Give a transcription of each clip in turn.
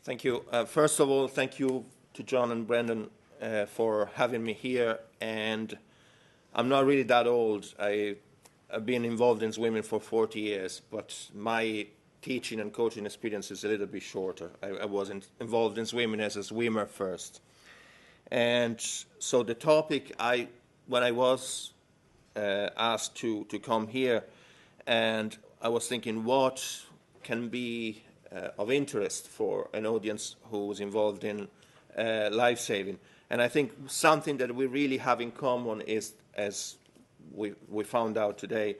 Thank you. First of all, thank you to John and Brendan for having me here. And I'm not really that old. I've been involved in swimming for 40 years, but my teaching and coaching experience is a little bit shorter. I was involved in swimming as a swimmer first. And so the topic, when I was asked to come here, and I was thinking what can be of interest for an audience who's involved in life-saving. And I think something that we really have in common is, as we found out today,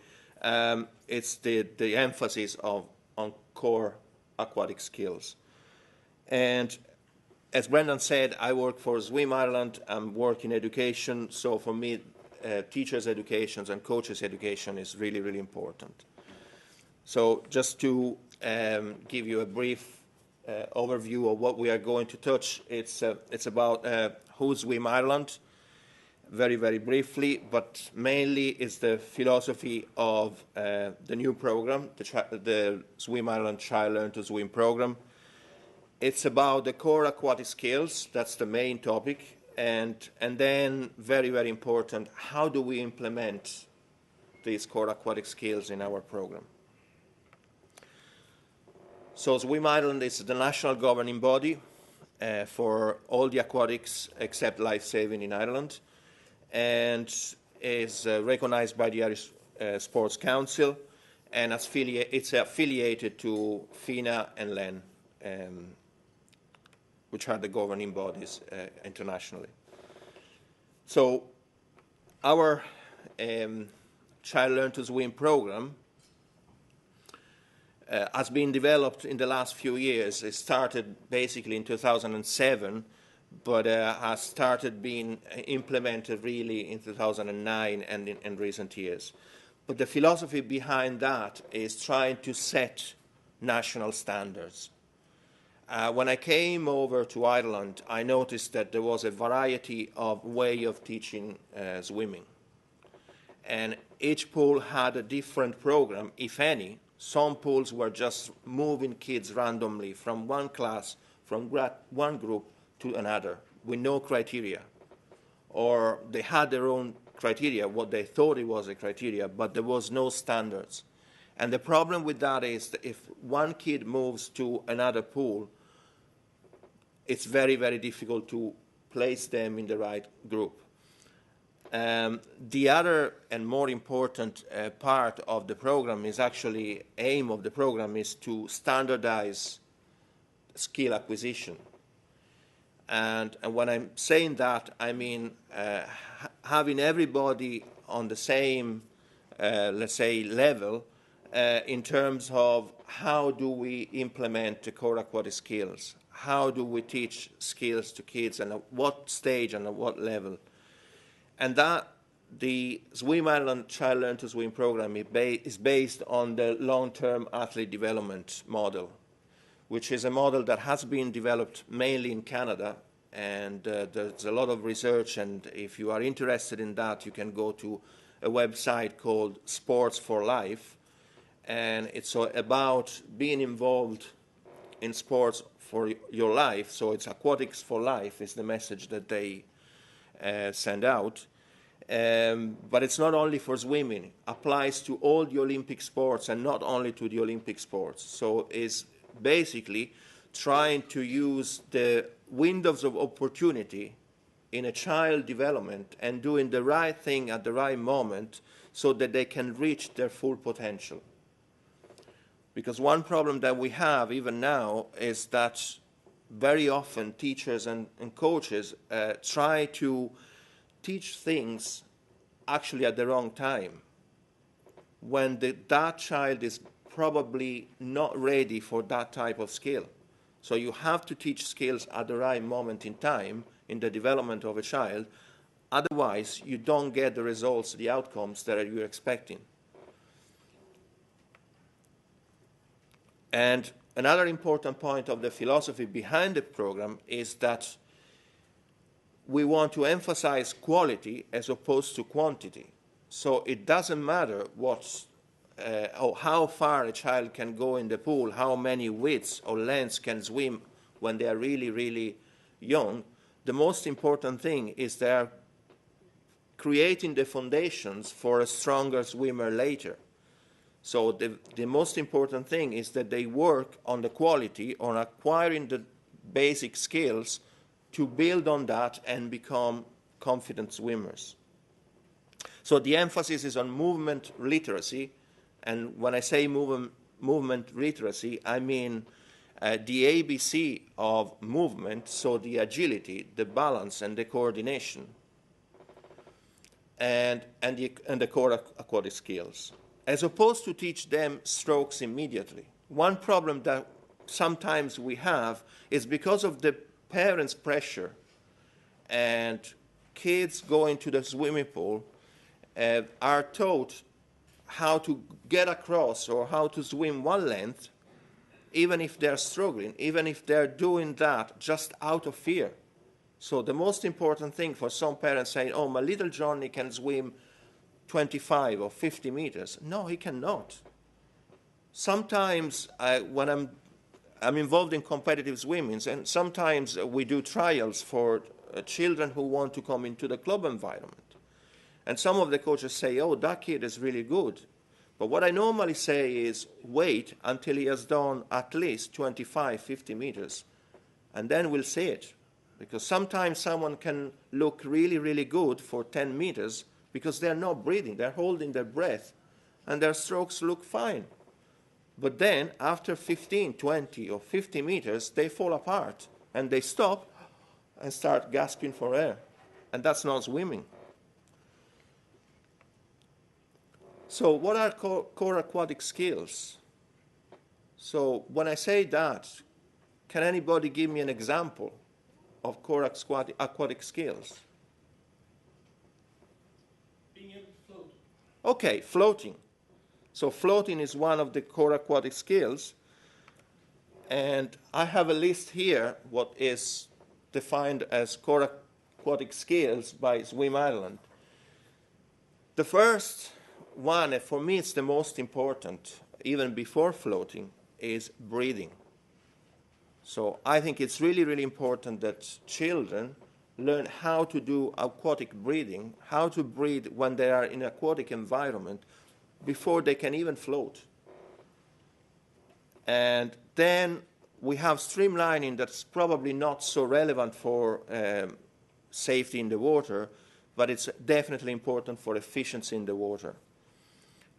it's the emphasis on core aquatic skills. And as Brendan said, I work for Swim Ireland. I'm working in education, so for me, teachers' education and coaches' education is really, really important. So just to give you a brief overview of what we are going to touch, it's about who's Swim Ireland, very, very briefly, but mainly is the philosophy of the new program, the Swim Ireland Child Learn to Swim program. It's about the core aquatic skills, that's the main topic, and then, very, very important, how do we implement these core aquatic skills in our program? So Swim Ireland is the national governing body for all the aquatics except life-saving in Ireland, and is recognized by the Irish Sports Council, and it's affiliated to FINA and LEN, which are the governing bodies internationally. So our Child Learn to Swim program has been developed in the last few years. It started basically in 2007, but has started being implemented really in 2009 and in recent years. But the philosophy behind that is trying to set national standards. When I came over to Ireland, I noticed that there was a variety of way of teaching swimming. And each pool had a different program, if any. Some pools were just moving kids randomly from one class, from one group to another, with no criteria. Or they had their own criteria, what they thought it was a criteria, but there was no standards. And the problem with that is that if one kid moves to another pool, it's very, very difficult to place them in the right group. The other and more important part of the program is actually, aim of the program is to standardize skill acquisition. And when I'm saying that, I mean having everybody on the same, let's say, level in terms of how do we implement the core aquatic skills? How do we teach skills to kids, and at what stage and at what level? And that the Swim Ireland Child Learn to Swim program is based on the long-term athlete development model, which is a model that has been developed mainly in Canada, and there's a lot of research, and if you are interested in that, you can go to a website called Sports for Life, and it's about being involved in sports for your life. So it's Aquatics for Life is the message that they send out. But it's not only for swimming. It applies to all the Olympic sports and not only to the Olympic sports. So it's basically trying to use the windows of opportunity in a child development and doing the right thing at the right moment so that they can reach their full potential. Because one problem that we have even now is that very often teachers and coaches try to teach things actually at the wrong time, when that child is probably not ready for that type of skill. So you have to teach skills at the right moment in time in the development of a child, otherwise you don't get the results, the outcomes that you're expecting. And another important point of the philosophy behind the program is that we want to emphasize quality as opposed to quantity. So it doesn't matter how far a child can go in the pool, how many widths or lengths can swim when they are really, really young, the most important thing is they are creating the foundations for a stronger swimmer later. So the most important thing is that they work on the quality, on acquiring the basic skills to build on that and become confident swimmers. So the emphasis is on movement literacy, and when I say movement literacy, I mean the ABC of movement, so the agility, the balance, and the coordination, and the core aquatic skills, as opposed to teach them strokes immediately. One problem that sometimes we have is because of the parents' pressure and kids going to the swimming pool are taught how to get across or how to swim one length, even if they're struggling, even if they're doing that just out of fear. So the most important thing for some parents saying, oh, my little Johnny can swim 25 or 50 meters. No, he cannot. Sometimes when I'm involved in competitive swimming, and sometimes we do trials for children who want to come into the club environment. And some of the coaches say, oh, that kid is really good. But what I normally say is wait until he has done at least 25, 50 meters, and then we'll see it. Because sometimes someone can look really, really good for 10 meters because they're not breathing, they're holding their breath, and their strokes look fine. But then, after 15, 20, or 50 meters, they fall apart, and they stop and start gasping for air. And that's not swimming. So what are core aquatic skills? So when I say that, can anybody give me an example of core aquatic skills? Being able to float. Okay, floating. So floating is one of the core aquatic skills. And I have a list here, what is defined as core aquatic skills by Swim Ireland. The first one, and for me it's the most important, even before floating, is breathing. So I think it's really, really important that children learn how to do aquatic breathing, how to breathe when they are in an aquatic environment before they can even float. And then we have streamlining that's probably not so relevant for safety in the water, but it's definitely important for efficiency in the water.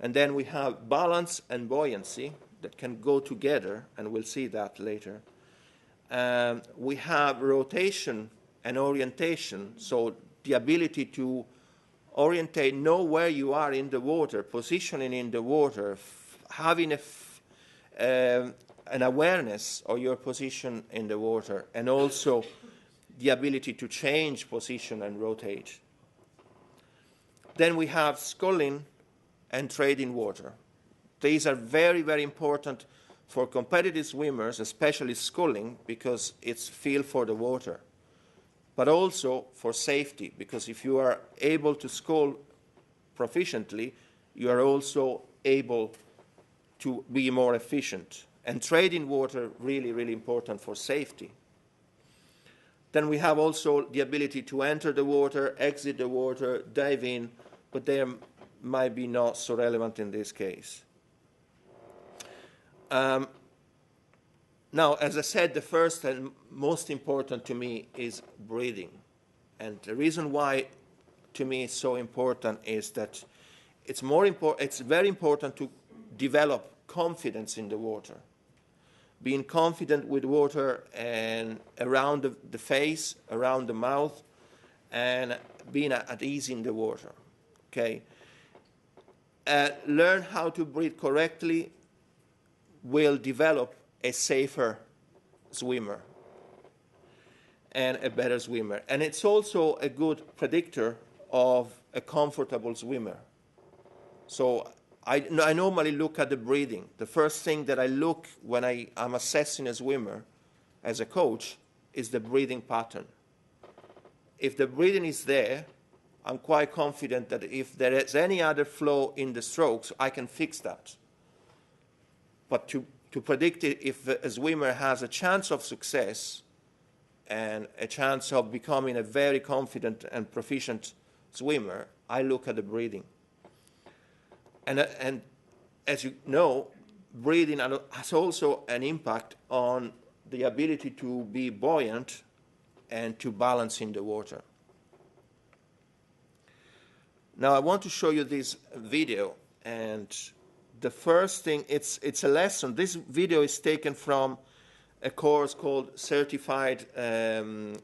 And then we have balance and buoyancy that can go together, and we'll see that later. We have rotation and orientation, so the ability to orientate, know where you are in the water, positioning in the water, having an awareness of your position in the water, and also the ability to change position and rotate. Then we have sculling and trading water. These are very, very important for competitive swimmers, especially sculling, because it's feel for the water, but also for safety, because if you are able to scull proficiently, you are also able to be more efficient. And trading water, really, really important for safety. Then we have also the ability to enter the water, exit the water, dive in, but they might be not so relevant in this case. Now, as I said, the first and most important to me is breathing. And the reason why, to me, it's so important is that it's very important to develop confidence in the water. Being confident with water and around the face, around the mouth, and being at ease in the water. Okay? Learn how to breathe correctly will develop a safer swimmer and a better swimmer. And it's also a good predictor of a comfortable swimmer. So I normally look at the breathing. The first thing that I look when I'm assessing a swimmer as a coach is the breathing pattern. If the breathing is there, I'm quite confident that if there is any other flow in the strokes, I can fix that. But to to predict if a swimmer has a chance of success and a chance of becoming a very confident and proficient swimmer, I look at the breathing. And as you know, breathing has also an impact on the ability to be buoyant and to balance in the water. Now I want to show you this video, and the first thing, it's a lesson. This video is taken from a course called Certified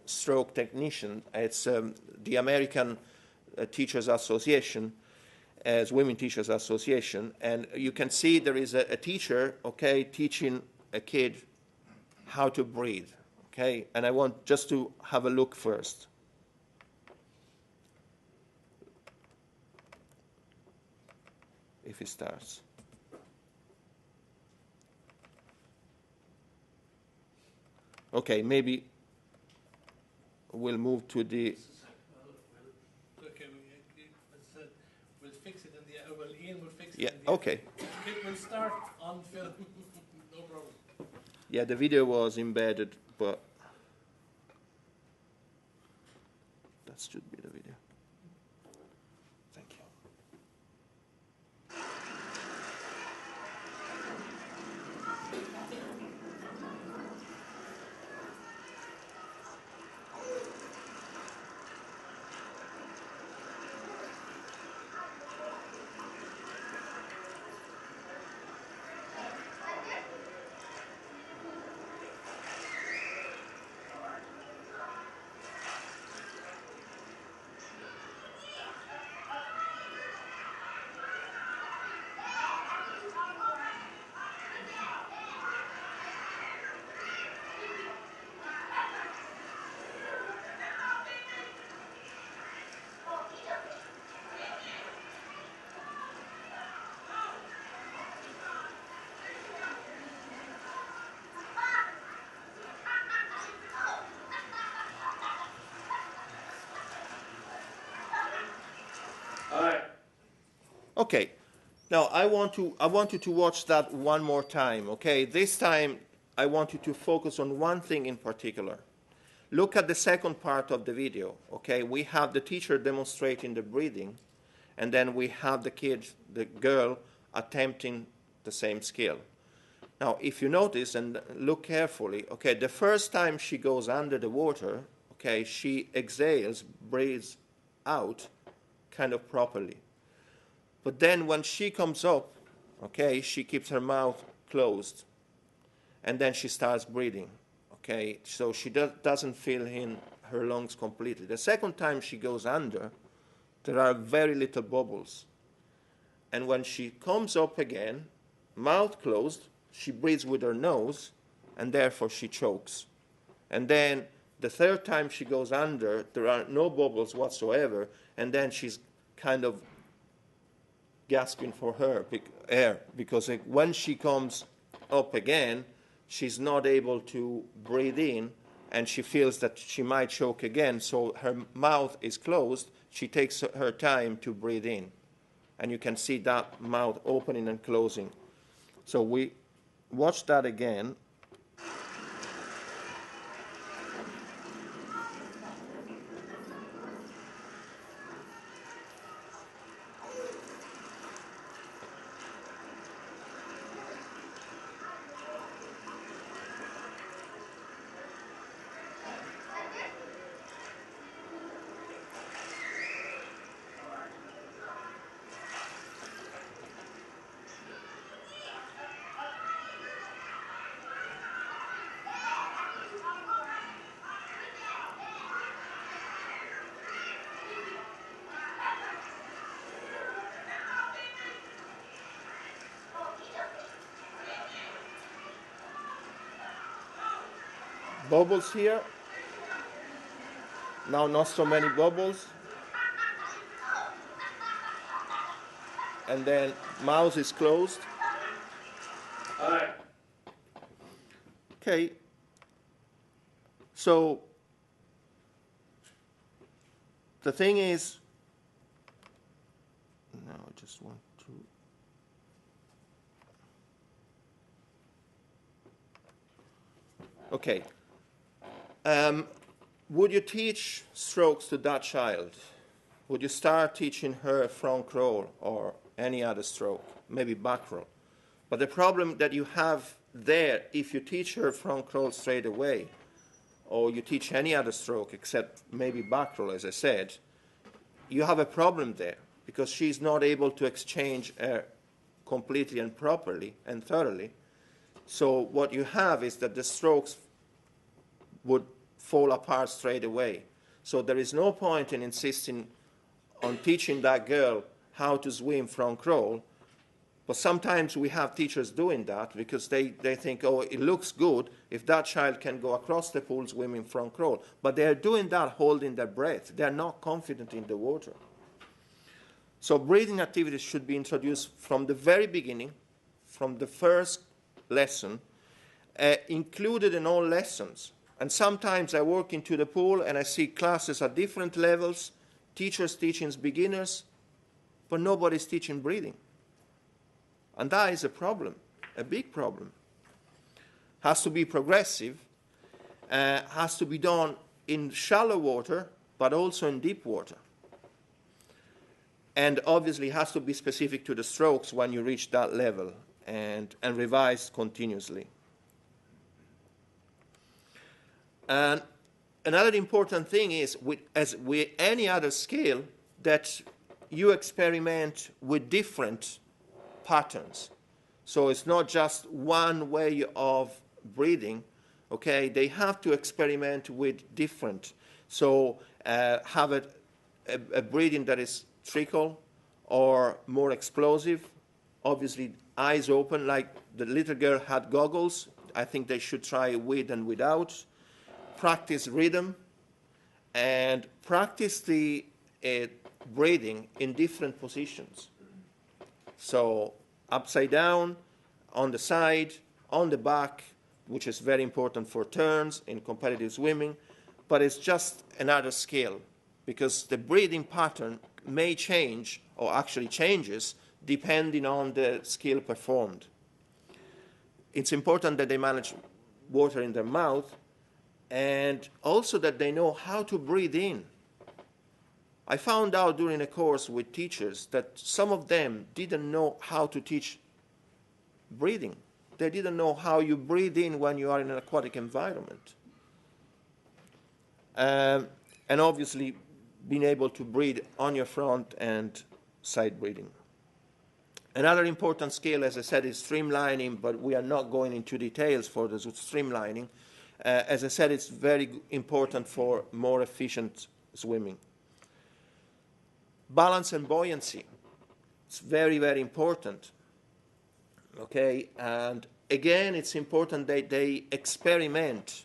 Stroke Technician. It's the American Teachers Association, Swimming Teachers Association, and you can see there is a teacher, okay, teaching a kid how to breathe, okay, and I want just to have a look first. If it starts. Okay, maybe we'll move to the. Okay, we'll fix it in the. Well, Ian will fix it. Yeah. In the Okay. It will start on film. No problem. Yeah, the video was embedded, but that should be the video. Thank you. Okay, now I want you to watch that one more time, okay? This time I want you to focus on one thing in particular. Look at the second part of the video, okay? We have the teacher demonstrating the breathing, and then we have the kid, the girl, attempting the same skill. Now, if you notice and look carefully, okay, the first time she goes under the water, okay, she exhales, breathes out kind of properly. But then when she comes up, okay, she keeps her mouth closed, and then she starts breathing, okay? So she doesn't fill in her lungs completely. The second time she goes under, there are very little bubbles. And when she comes up again, mouth closed, she breathes with her nose, and therefore she chokes. And then the third time she goes under, there are no bubbles whatsoever, and then she's kind of gasping for air, because when she comes up again, she's not able to breathe in, and she feels that she might choke again, so her mouth is closed. She takes her time to breathe in, and you can see that mouth opening and closing. So we watch that again. Bubbles here. Now not so many bubbles. And then mouth is closed. All right. Okay. So the thing is, now I just want to. Okay. Would you teach strokes to that child? Would you start teaching her front crawl or any other stroke, maybe back roll? But the problem that you have there, if you teach her front crawl straight away, or you teach any other stroke except maybe back roll, as I said, you have a problem there because she's not able to exchange completely and properly and thoroughly. So what you have is that the strokes would fall apart straight away. So there is no point in insisting on teaching that girl how to swim front crawl. But sometimes we have teachers doing that because they think, oh, it looks good if that child can go across the pool swimming front crawl. But they're doing that holding their breath. They're not confident in the water. So breathing activities should be introduced from the very beginning, from the first lesson, included in all lessons. And sometimes I walk into the pool and I see classes at different levels, teachers teaching beginners, but nobody's teaching breathing. And that is a problem, a big problem. Has to be progressive, has to be done in shallow water, but also in deep water. And obviously has to be specific to the strokes when you reach that level and revised continuously. And another important thing is, as with any other skill, that you experiment with different patterns. So it's not just one way of breathing, okay? They have to experiment with different. So have a breathing that is trickle or more explosive. Obviously, eyes open, like the little girl had goggles. I think they should try with and without. Practice rhythm and practice the breathing in different positions. So upside down, on the side, on the back, which is very important for turns in competitive swimming, but it's just another skill because the breathing pattern may change or actually changes depending on the skill performed. It's important that they manage water in their mouth and also that they know how to breathe in. I found out during a course with teachers that some of them didn't know how to teach breathing. They didn't know how you breathe in when you are in an aquatic environment. And obviously, being able to breathe on your front and side breathing. Another important skill, as I said, is streamlining, but we are not going into details for the streamlining. As I said, it's very important for more efficient swimming. Balance and buoyancy. It's very, very important. Okay, and again, it's important that they experiment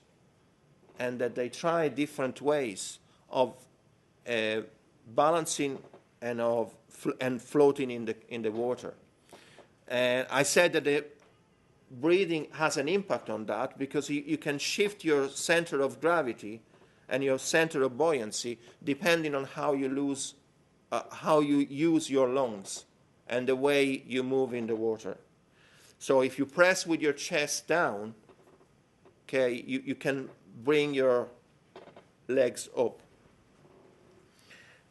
and that they try different ways of balancing and floating in the water. And I said that the breathing has an impact on that because you can shift your center of gravity and your center of buoyancy depending on how you use your lungs and the way you move in the water. So if you press with your chest down, okay, you can bring your legs up.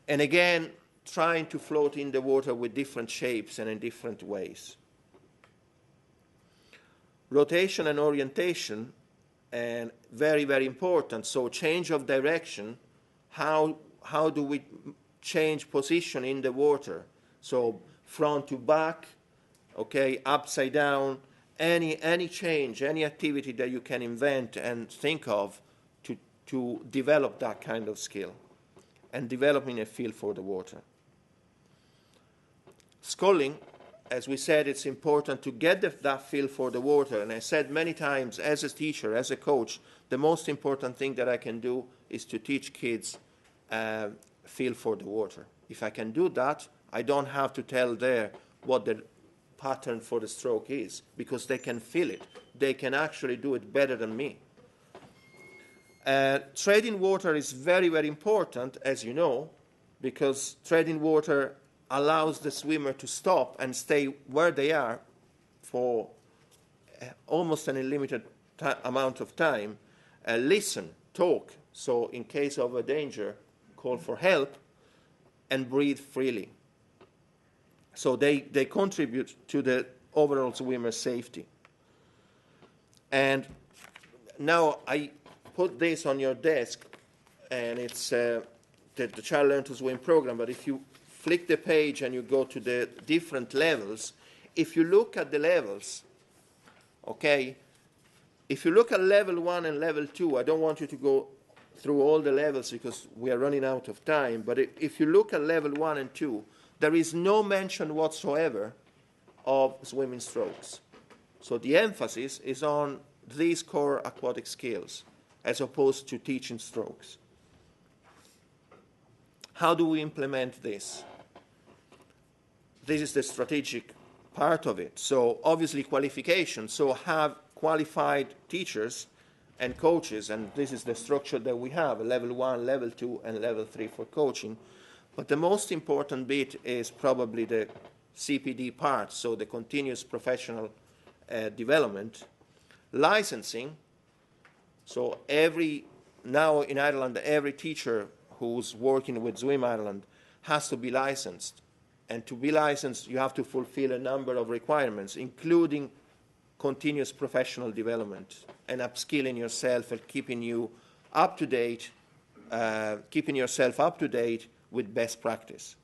And again, trying to float in the water with different shapes and in different ways. Rotation and orientation, and very, very important. So change of direction, how do we change position in the water? So front to back, okay, upside down, any change, any activity that you can invent and think of to develop that kind of skill and developing a feel for the water. Sculling, as we said, it's important to get that feel for the water. And I said many times, as a teacher, as a coach, the most important thing that I can do is to teach kids feel for the water. If I can do that, I don't have to tell there what the pattern for the stroke is, because they can feel it. They can actually do it better than me. Treading water is very, very important, as you know, because treading water allows the swimmer to stop and stay where they are for almost an unlimited amount of time, listen, talk, so in case of a danger, call for help, and breathe freely. So they contribute to the overall swimmer safety. And now I put this on your desk, and it's the Child Learn to Swim program, but if you flick the page and you go to the different levels, if you look at the levels, okay, if you look at level 1 and level 2, I don't want you to go through all the levels because we are running out of time, but if you look at level 1 and 2, there is no mention whatsoever of swimming strokes. So the emphasis is on these core aquatic skills as opposed to teaching strokes. How do we implement this? This is the strategic part of it. So obviously qualification, so have qualified teachers and coaches, and this is the structure that we have, level 1, level 2, and level 3 for coaching. But the most important bit is probably the CPD part, so the continuous professional development. Licensing, so now in Ireland, every teacher who's working with Swim Ireland has to be licensed. And to be licensed, you have to fulfill a number of requirements, including continuous professional development and upskilling yourself and keeping you up to date, keeping yourself up to date with best practice,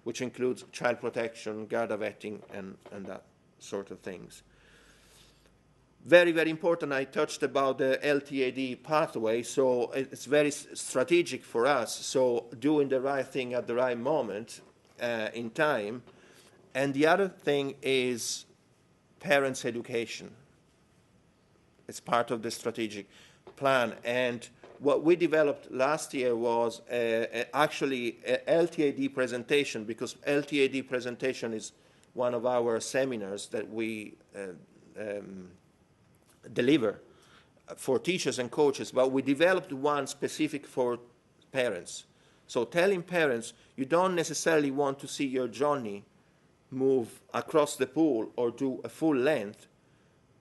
which includes child protection, GARDA vetting, and that sort of things. Very, very important, I touched about the LTAD pathway, so it's very strategic for us, so doing the right thing at the right moment in time. And the other thing is parents' education. It's part of the strategic plan. And what we developed last year was actually a LTAD presentation, because LTAD presentation is one of our seminars that we deliver for teachers and coaches, but we developed one specific for parents. So telling parents, you don't necessarily want to see your Johnny move across the pool or do a full length.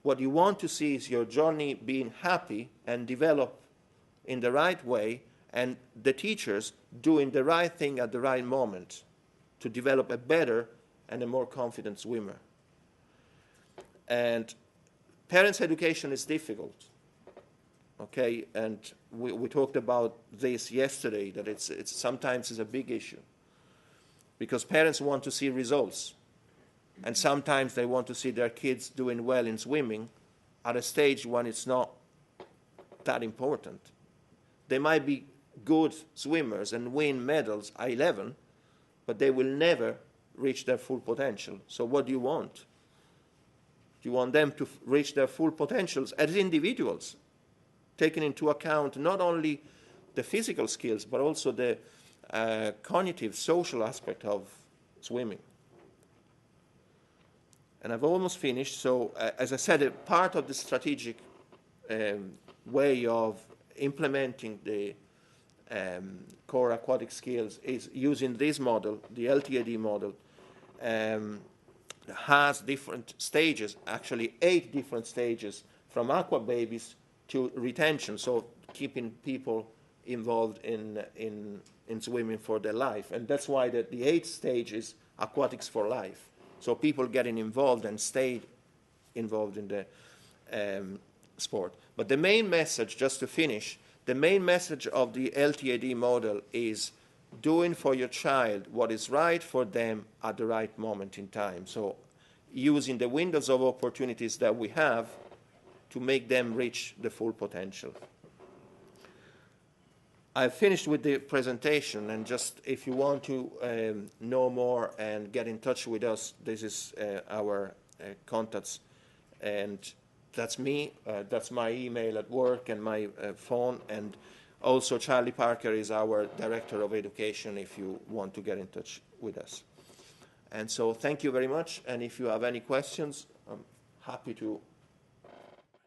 What you want to see is your Johnny being happy and develop in the right way, and the teachers doing the right thing at the right moment to develop a better and a more confident swimmer. And parents' education is difficult, okay? And we talked about this yesterday, that it's sometimes is a big issue because parents want to see results. And sometimes they want to see their kids doing well in swimming at a stage when it's not that important. They might be good swimmers and win medals at 11, but they will never reach their full potential. So what do you want? You want them to reach their full potentials as individuals, taking into account not only the physical skills, but also the cognitive, social aspect of swimming. And I've almost finished. So, as I said, a part of the strategic way of implementing the core aquatic skills is using this model, the LTAD model, has different stages, actually 8 different stages, from aqua babies to retention, so keeping people involved in swimming for their life. And that's why the 8th stage is aquatics for life. So people getting involved and stay involved in the sport. But the main message, just to finish, the main message of the LTAD model is doing for your child what is right for them at the right moment in time. So using the windows of opportunities that we have to make them reach the full potential. I've finished with the presentation, and just if you want to know more and get in touch with us, this is our contacts, and that's me, that's my email at work and my phone, and also Charlie Parker is our Director of Education if you want to get in touch with us. And so thank you very much, and if you have any questions, I'm happy to